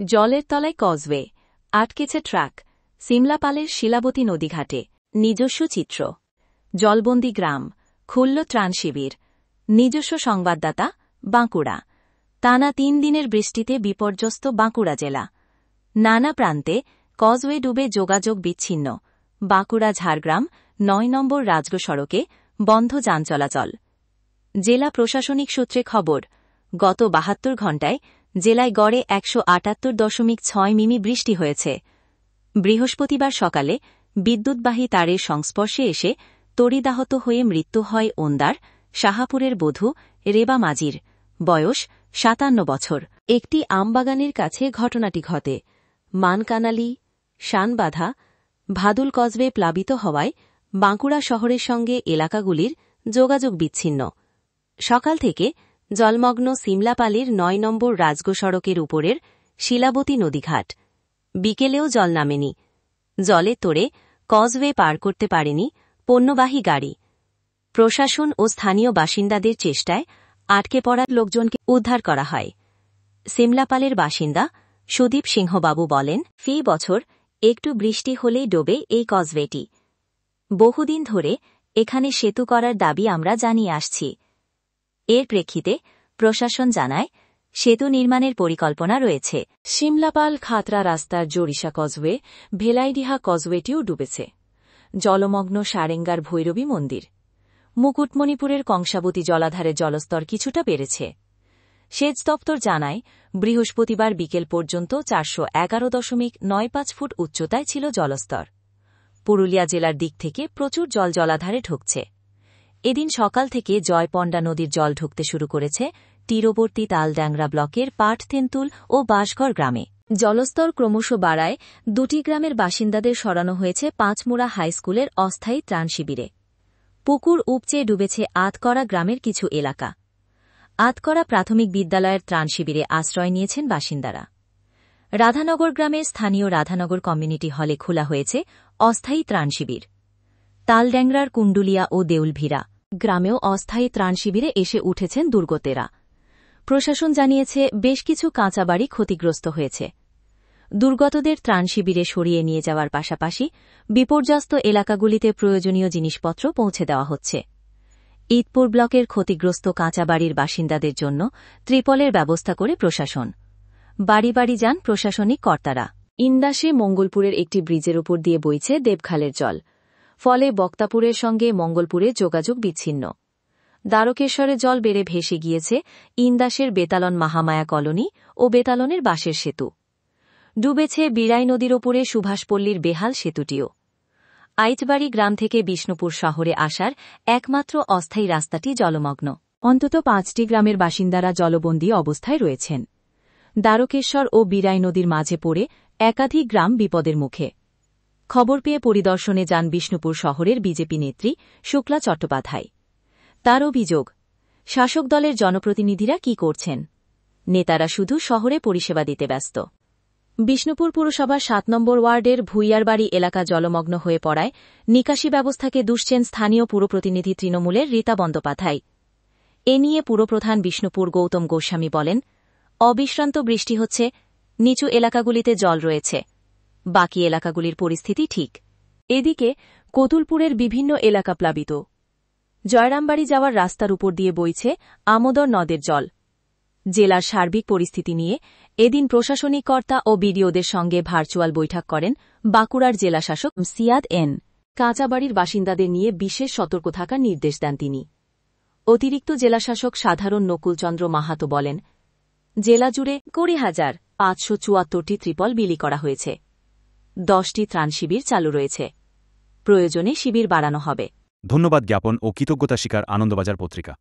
জলের তলায় causeway, আটকেছে truck, সিমলাপালের Shilabati নদীঘাটে। নিজস্ব চিত্র। জলবন্দী গ্রাম, খুলল ত্রাণ শিবির। নিজস্ব সংবাদদাতা, বাঁকুড়া। টানা 3 দিনের বৃষ্টিতে বিপর্যস্ত বাঁকুড়া জেলা। নানা প্রান্তে কজওয়ে ডুবে যোগাযোগ বিচ্ছিন্ন। বাঁকুড়া ঝাড়গ্রাম 9 নম্বর রাজ্য সড়কে বন্ধ যান চলাচল। জেলা প্রশাসনিক সূত্রে খবর, গত 72 ঘণ্টায় জেলায় গড়ে 178.6 মিমি বৃষ্টি হয়েছে। বৃহস্পতিবার সকালে বিদ্যুৎবাহী তারের সংস্পর্শে এসে তড়িদাহত হয়ে মৃত্যু হয় ওন্দার শাহাপুরের বধূ রেবা মাজির, বয়স 57 বছর। একটি আমবাগানের কাছে ঘটনাটি ঘটে। মানকানালি, শানবাধা, ভাদুল কজওয়ে প্লাবিত হওয়ায় বাঁকুড়া শহরের সঙ্গে এলাকাগুলির যোগাযোগ বিচ্ছিন্ন। সকাল থেকে জলমগ্ন সিমলাপালের 9 নম্বর রাজ্য সড়কের উপরের শিলাবতী নদীঘাট। বিকেলেও জল নামেনি। জলে তোড়ে কজওয়ে পার করতে পারেনি পণ্যবাহী গাড়ি। প্রশাসন ও স্থানীয় বাসিন্দাদের চেষ্টায় আটকে পড়া লোকজনকে উদ্ধার করা হয়। সিমলাপালের বাসিন্দা সুদীপ সিংহবাবু বলেন, ফি বছর একটু বৃষ্টি হলেই ডোবে এই কজওয়েটি। বহুদিন ধরে এখানে সেতু করার দাবি আমরা জানিয়ে আসছি। এর প্রেক্ষিতে প্রশাসন জানায়, সেতু নির্মাণের পরিকল্পনা রয়েছে। সিমলাপাল খাতড়া রাস্তার জরিষা কজওয়ে, ভেলাইডিহা কজওয়েটিও ডুবেছে। জলমগ্ন সারেঙ্গার ভৈরবী মন্দির। মুকুটমণিপুরের কংসাবতী জলাধারে জলস্তর কিছুটা বেড়েছে। সেচ দপ্তর জানায়, বৃহস্পতিবার বিকেল পর্যন্ত 411.95 ফুট উচ্চতায় ছিল জলস্তর। পুরুলিয়া জেলার দিক থেকে প্রচুর জল জলাধারে ঢুকছে। এদিন সকাল থেকে জয়পন্ডা নদীর জল ঢুকতে শুরু করেছে তীরবর্তী তালড্যাংরা ব্লকের পাটতেন্তুল ও বাঁশঘর গ্রামে। জলস্তর ক্রমশ বাড়ায় 2টি গ্রামের বাসিন্দাদের সরানো হয়েছে পাঁচমুড়া হাইস্কুলের অস্থায়ী ত্রাণ শিবিরে। পুকুর উপচে ডুবেছে আতকরা গ্রামের কিছু এলাকা। আতকরা প্রাথমিক বিদ্যালয়ের ত্রাণ শিবিরে আশ্রয় নিয়েছেন বাসিন্দারা। রাধানগর গ্রামের স্থানীয় রাধানগর কমিউনিটি হলে খোলা হয়েছে অস্থায়ী ত্রাণ শিবির। তালড্যাংরার কুণ্ডুলিয়া ও দেউলভিরা গ্রামেও অস্থায়ী ত্রাণ শিবিরে এসে উঠেছেন দুর্গতেরা। প্রশাসন জানিয়েছে, বেশ কিছু কাঁচা বাড়ি ক্ষতিগ্রস্ত হয়েছে। দুর্গতদের ত্রাণ শিবিরে সরিয়ে নিয়ে যাওয়ার পাশাপাশি বিপর্যস্ত এলাকাগুলিতে প্রয়োজনীয় জিনিসপত্র পৌঁছে দেওয়া হচ্ছে। ঈদপুর ব্লকের ক্ষতিগ্রস্ত কাঁচা বাড়ির বাসিন্দাদের জন্য ত্রিপলের ব্যবস্থা করে প্রশাসন। বাড়ি বাড়ি যান প্রশাসনিক কর্তারা। ইন্দাসে মঙ্গলপুরের একটি ব্রিজের উপর দিয়ে বইছে দেবখালের জল। ফলে বক্তাপুরের সঙ্গে মঙ্গলপুরে যোগাযোগ বিচ্ছিন্ন। দ্বারকেশ্বরে জল বেড়ে ভেসে গিয়েছে ইন্দাসের বেতালন মাহামায়া কলোনি ও বেতালনের বাঁশের সেতু। ডুবেছে বিরাই নদীর ওপরে সুভাষপল্লীর বেহাল সেতুটিও। আইচবাড়ি গ্রাম থেকে বিষ্ণুপুর শহরে আসার একমাত্র অস্থায়ী রাস্তাটি জলমগ্ন। অন্তত 5টি গ্রামের বাসিন্দারা জলবন্দী অবস্থায় রয়েছেন। দ্বারকেশ্বর ও বিরাই নদীর মাঝে পড়ে একাধিক গ্রাম বিপদের মুখে। খবর পেয়ে পরিদর্শনে যান বিষ্ণুপুর শহরের বিজেপি নেত্রী শুক্লা চট্টোপাধ্যায়। তার অভিযোগ, শাসক দলের জনপ্রতিনিধিরা কি করছেন? নেতারা শুধু শহরে পরিষেবা দিতে ব্যস্ত। বিষ্ণুপুর পুরসভার 7 নম্বর ওয়ার্ডের ভুইয়ারবাড়ি এলাকা জলমগ্ন হয়ে পড়ায় নিকাশি ব্যবস্থাকে দুষছেন স্থানীয় পুরপ্রতিনিধি তৃণমূলের রীতা বন্দ্যোপাধ্যায়। এ নিয়ে পুরপ্রধান বিষ্ণুপুর গৌতম গোস্বামী বলেন, অবিশ্রান্ত বৃষ্টি হচ্ছে, নিচু এলাকাগুলিতে জল রয়েছে, বাকি এলাকাগুলির পরিস্থিতি ঠিক। এদিকে কতুলপুরের বিভিন্ন এলাকা প্লাবিত। জয়রামবাড়ি যাওয়ার রাস্তার উপর দিয়ে বইছে আমোদর নদের জল। জেলার সার্বিক পরিস্থিতি নিয়ে এদিন প্রশাসনিক কর্তা ও বিডিওদের সঙ্গে ভার্চুয়াল বৈঠক করেন বাঁকুড়ার জেলাশাসক সিয়াদ এন। কাঁচাবাড়ির বাসিন্দাদের নিয়ে বিশেষ সতর্ক থাকার নির্দেশ দেন তিনি। অতিরিক্ত জেলাশাসক সাধারণ নকুলচন্দ্র মাহাতো বলেন, জেলা জুড়ে 20,574টি ত্রিপল বিলি করা হয়েছে। 10টি ত্রাণ শিবির চালু রয়েছে। প্রয়োজনে শিবির বাড়ানো হবে। ধন্যবাদ জ্ঞাপন ও কৃতজ্ঞতা স্বীকার আনন্দবাজার পত্রিকা।